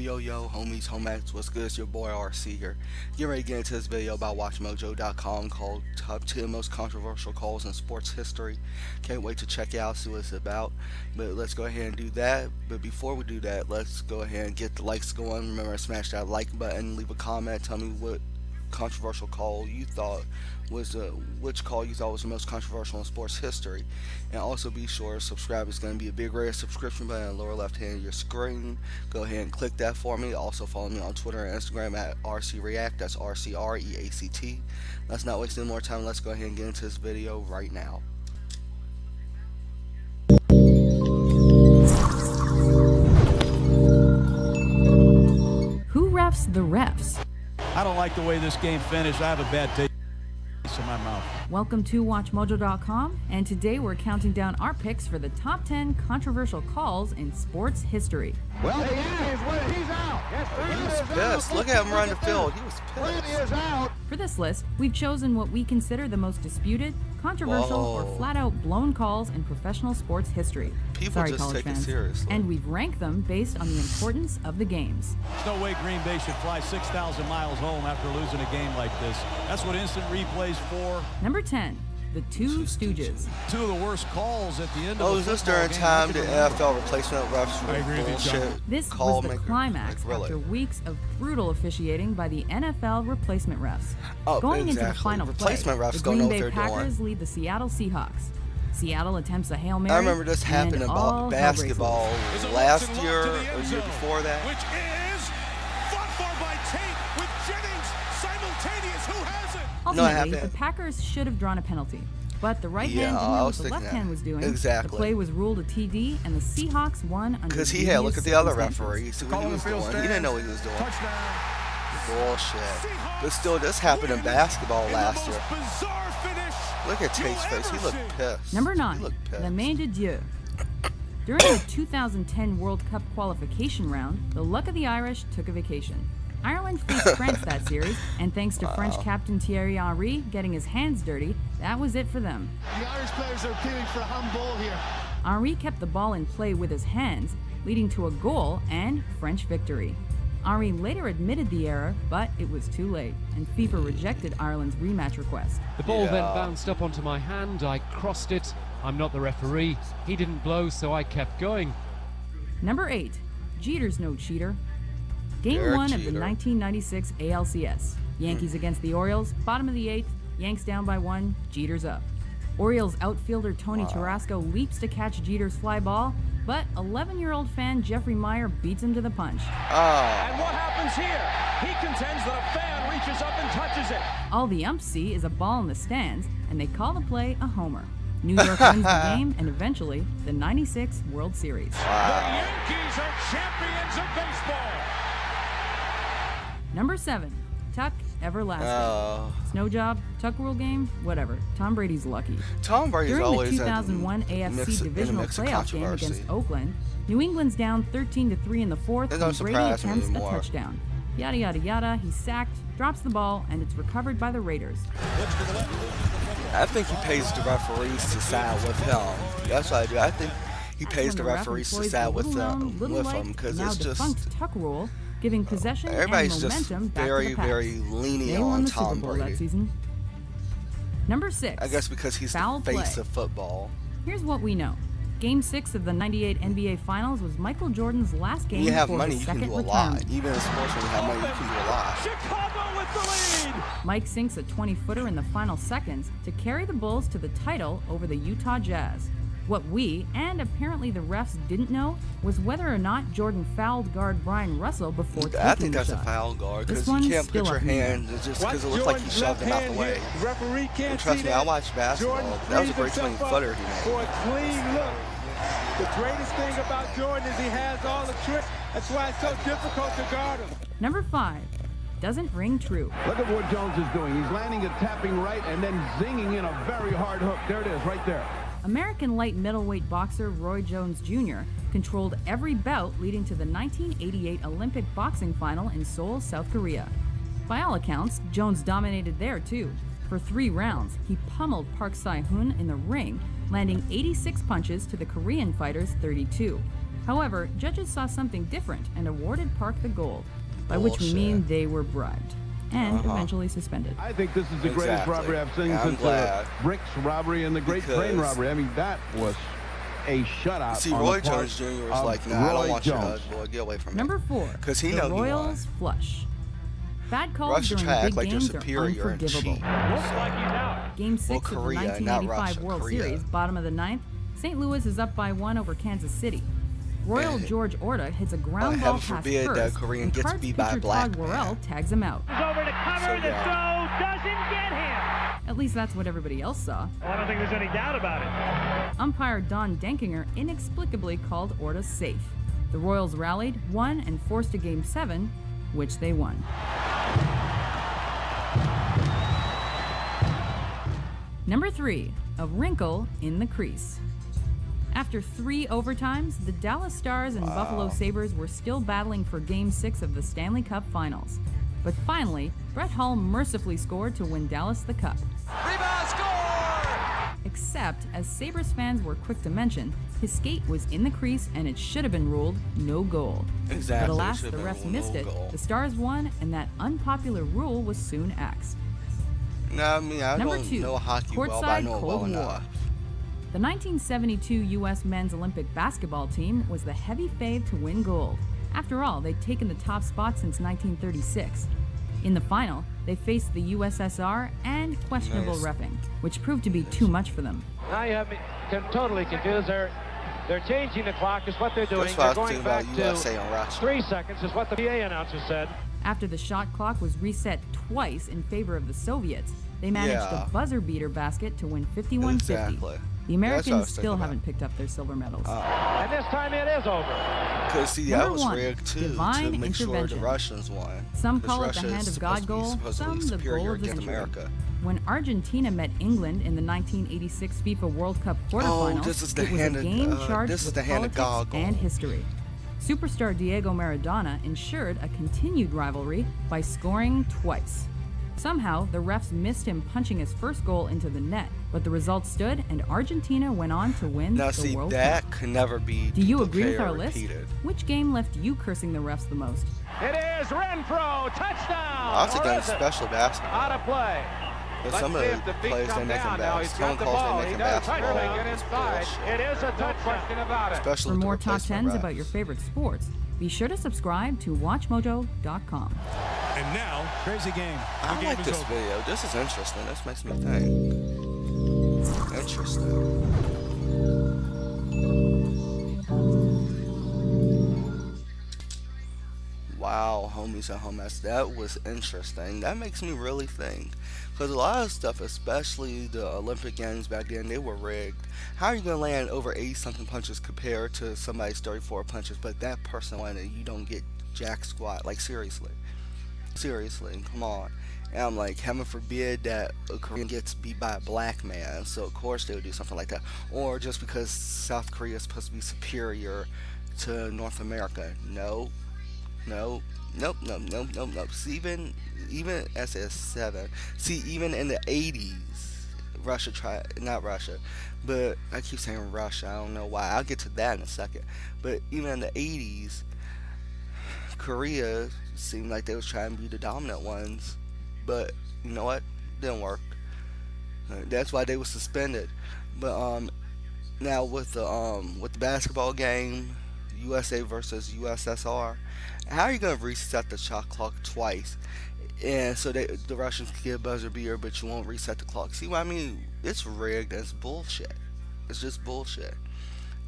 Yo, homies, homex, what's good? It's your boy RC here. Get ready to get into this video about WatchMojo.com called Top 10 Most Controversial Calls in Sports History. Can't wait to check it out, see what it's about. But let's go ahead and do that. But before we do that, let's go ahead and get the likes going. Remember to smash that like button, leave a comment, tell me what controversial call you thought was which call you thought was the most controversial in sports history, and also be sure to subscribe. It's going to be a big red subscription button in the lower left hand of your screen. Go ahead and click that for me. Also follow me on Twitter and Instagram at RCReact. That's RCREACT. Let's not waste any more time. Let's go ahead and get into this video right now. Who refs the refs? I don't like the way this game finished. I have a bad taste in my mouth. Welcome to WatchMojo.com, and today we're counting down our picks for the top 10 controversial calls in sports history. Well, he's out. He was pissed. Look at him run the field. He was pissed. Is out. For this list, we've chosen what we consider the most disputed, controversial, or flat-out blown calls in professional sports history. People Sorry, just college take it fans. seriously. And we've ranked them based on the importance of the games. There's no way Green Bay should fly 6,000 miles home after losing a game like this. That's what instant replay's for. Number 10, the Two Stooges. Two of the worst calls at the end of Oh, the is this football during game time I the can remember. NFL replacement refs I agree were with you, bullshit? John. This call was the makers? climax Like, really? after weeks of brutal officiating by the NFL replacement refs. Oh, Going into the exactly. final play, Replacement refs the don't Green know what Bay they're doing. Packers lead the Seattle Seahawks. Seattle attempts a Hail Mary. I remember this and happened in all hell breaks basketball loose. last year or year before that. Which is fought for by Tate with Jennings simultaneous. Who has it? Ultimately, happened. the Packers should have drawn a penalty. But the right hand Yeah, didn't I know what was the thinking left hand that. was doing. Exactly. The play was ruled a TD, and the Seahawks won under Because he had look at the other dubious referee, see what Call he the was field doing. He didn't know what he was doing. Touchdown. Bullshit. But still, this happened in basketball last year. Bizarre finish. Look at Tate's you'll face. He ever looked see. pissed. Number He 9, looked pissed. La Main de Dieu. During the 2010 World Cup qualification round, the luck of the Irish took a vacation. Ireland faced France that series, and thanks to French captain Thierry Henry getting his hands dirty, that was it for them. The Irish players are appealing for a handball here. Henry kept the ball in play with his hands, leading to a goal and French victory. Henry later admitted the error, but it was too late, and FIFA rejected Ireland's rematch request. The ball then Yeah. bounced up onto my hand. I crossed it. I'm not the referee. He didn't blow, so I kept going. Number 8, Jeter's no cheater. Game Derek 1 of the Jeter. 1996 ALCS. Yankees against the Orioles, bottom of the 8th, Yanks down by 1, Jeter's up. Orioles outfielder Tony Tarasco leaps to catch Jeter's fly ball, but 11-year-old fan Jeffrey Meyer beats him to the punch. Oh, And what happens here? He contends that a fan reaches up and touches it. All the umps see is a ball in the stands, and they call the play a homer. New York wins the game and eventually the 96 World Series. The Yankees are champions of baseball. Number 7, Tuck Everlasting. oh. Snow job, Tuck rule game, whatever. Tom Brady's lucky. Tom Brady's During the always 2001 in the AFC mix, divisional in the playoff game against Oakland, New England's down 13-3 in the fourth It when don't Brady surprise me attempts a anymore. touchdown. Yada yada yada, he's sacked, drops the ball, and it's recovered by the Raiders. I think he pays the referees to side with him. That's what I do. I think he pays When the ref referees to employs side the with little-known, little-liked, him because now it's just defunct Tuck rule, giving possession and everybody's just momentum back to very, the Pats. very They lenient won on the Super Tom Bowl that Brady. season. Number 6. I guess because he's Foul the face play. of football. Here's what we know. Game 6 of the 98 NBA Finals was Michael Jordan's last game When you have before money, his you can second do a lot. retirement. Even in sports, when you have money, you can do a lot. Chicago with the lead. Mike sinks a 20-footer in the final seconds to carry the Bulls to the title over the Utah Jazz. What we, and apparently the refs, didn't know was whether or not Jordan fouled guard Brian Russell before taking I think the that's shot. a foul guard This because you one's can't put still your up in the air. hand just because it looks like he shoved him out the way. Referee can't And trust see me, that. I watched basketball. Jordan That was a frees great himself 20-footer up he made. for a clean look. The greatest thing about Jordan is he has all the tricks. That's why it's so difficult to guard him. Number 5. Doesn't ring true. Look at what Jones is doing. He's landing it, tapping right, and then zinging in a very hard hook. There it is, right there. American light middleweight boxer Roy Jones Jr. controlled every bout leading to the 1988 Olympic boxing final in Seoul, South Korea. By all accounts, Jones dominated there too. For 3 rounds, he pummeled Park Si-hoon in the ring, landing 86 punches to the Korean fighter's 32. However, judges saw something different and awarded Park the gold, by which we Bullshit. mean they were bribed and eventually suspended. I think this is the greatest Exactly. robbery I've seen Yeah, I'm since glad. Bricks robbery and the Great Train Because- robbery. I mean, that was a shutout. See, on Roy the part Jones Jr. was of like, nah, I don't Roy want you, Jones. boy. Get away from me. Number 4, 'Cause he the know he won. Royals flush. Bad calls Russia during try to big act like they're games are superior and unforgivable. cheat. Looks like he's out. Game 6 of the Korea, not 1985 Russia, World Korea. Series, bottom of the ninth, St. Louis is up by 1 over Kansas City. Royal George Orta hits a ground ball heaven pass forbid that first, Korean and gets Cards beat by a pitcher black Todd Worrell man. tags him out. He's over to cover. So, The yeah. throw doesn't get him. At least that's what everybody else saw. Well, I don't think there's any doubt about it. Umpire Don Denkinger inexplicably called Orta safe. The Royals rallied, won, and forced a Game 7, which they won. Number 3, a wrinkle in the crease. After 3 overtimes, the Dallas Stars and Buffalo Sabres were still battling for Game 6 of the Stanley Cup Finals. But finally, Brett Hull mercifully scored to win Dallas the Cup. Rebound score! Except, as Sabres fans were quick to mention, his skate was in the crease and it should have been ruled no goal. Exactly, But alas, should the have been refs ruled missed no it, goal. the Stars won, and that unpopular rule was soon axed. No, I mean, I Number don't 2, know hockey well, but I courtside know it Cold well War. enough. The 1972 U.S. men's Olympic basketball team was the heavy fave to win gold. After all, they'd taken the top spot since 1936. In the final, they faced the USSR and questionable Nice. reffing, which proved to be too much for them. Now you have me totally confused. They're changing the clock is what they're doing. That's why I They're was going thinking back about to USA and Russia. 3 seconds is what the PA announcer said. After the shot clock was reset twice in favor of the Soviets, they managed Yeah. a buzzer beater basket to win 51-50. Exactly. The That's what I was Americans thinking still about. haven't picked up their silver medals. And this time it is over. Because, see, that Number was 1, rigged, too, divine to make sure the intervention. Russians won. Some 'Cause call it Russia the hand is of supposed God to be goal, supposedly some the superior goal of the against century. America. When Argentina met England in the 1986 FIFA World Cup quarterfinals, this is the it was hand a of- game charged this is with the hand of politics God goal. and history. Superstar Diego Maradona ensured a continued rivalry by scoring twice. Somehow, the refs missed him punching his first goal into the net, but the result stood and Argentina went on to win Now, the see, World that Cup. could never be Do you agree with duplicated or our list? repeated. Which game left you cursing the refs the most? It is Renfro. Touchdown. I was Or thinking is it? especially basketball. Out of play. But some of the plays they make in basketball. Some calls they make in basketball. It's bullshit. It is a touchdown. About it. Especially For with the more top replacement 10s refs. about your favorite sports, be sure to subscribe to WatchMojo.com. And now, Crazy game. The I game like is this over. video. This is interesting. This makes me think. Interesting. Wow, homies and homies, that was interesting. That makes me really think. Because a lot of stuff, especially the Olympic Games back then, they were rigged. How are you going to land over 80-something punches compared to somebody's 34 punches, but that person landed, you don't get jack squat? Like, seriously. Seriously, come on. And I'm like, heaven forbid that a Korean gets beat by a black man, so of course they would do something like that. Or just because South Korea is supposed to be superior to North America. No. Nope. See, even SS7. See, even in the 80s, Russia not Russia, but I keep saying Russia. I don't know why. I'll get to that in a second. But even in the 80s, Korea seemed like they was trying to be the dominant ones. But you know what? Didn't work. That's why they were suspended. But now with the basketball game, USA versus USSR, how are you gonna reset the shot clock twice? And so the Russians can get a buzzer beater, but you won't reset the clock. See what I mean? It's rigged. It's bullshit. It's just bullshit.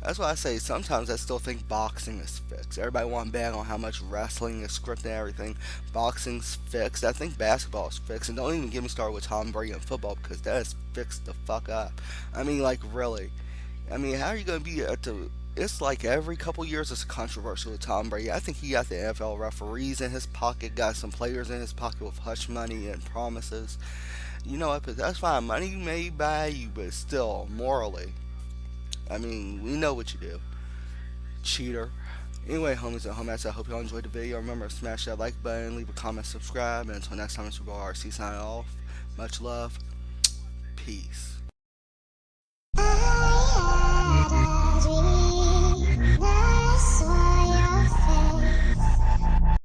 That's why I say sometimes I still think boxing is fixed. Everybody want to bang on how much wrestling is scripted and everything. Boxing's fixed. I think basketball is fixed. And don't even get me started with Tom Brady and football, because that is fixed the fuck up. I mean, like, really. I mean, how are you going to be at the... It's like every couple years it's controversial with Tom Brady. I think he got the NFL referees in his pocket, got some players in his pocket with hush money and promises. You know what? But that's fine. Money may buy you, but still, morally... I mean, we know what you do. Cheater. Anyway, homies and homies, I hope y'all enjoyed the video. Remember, smash that like button, leave a comment, subscribe, and until next time, it's your boy RC signing off. Much love. Peace.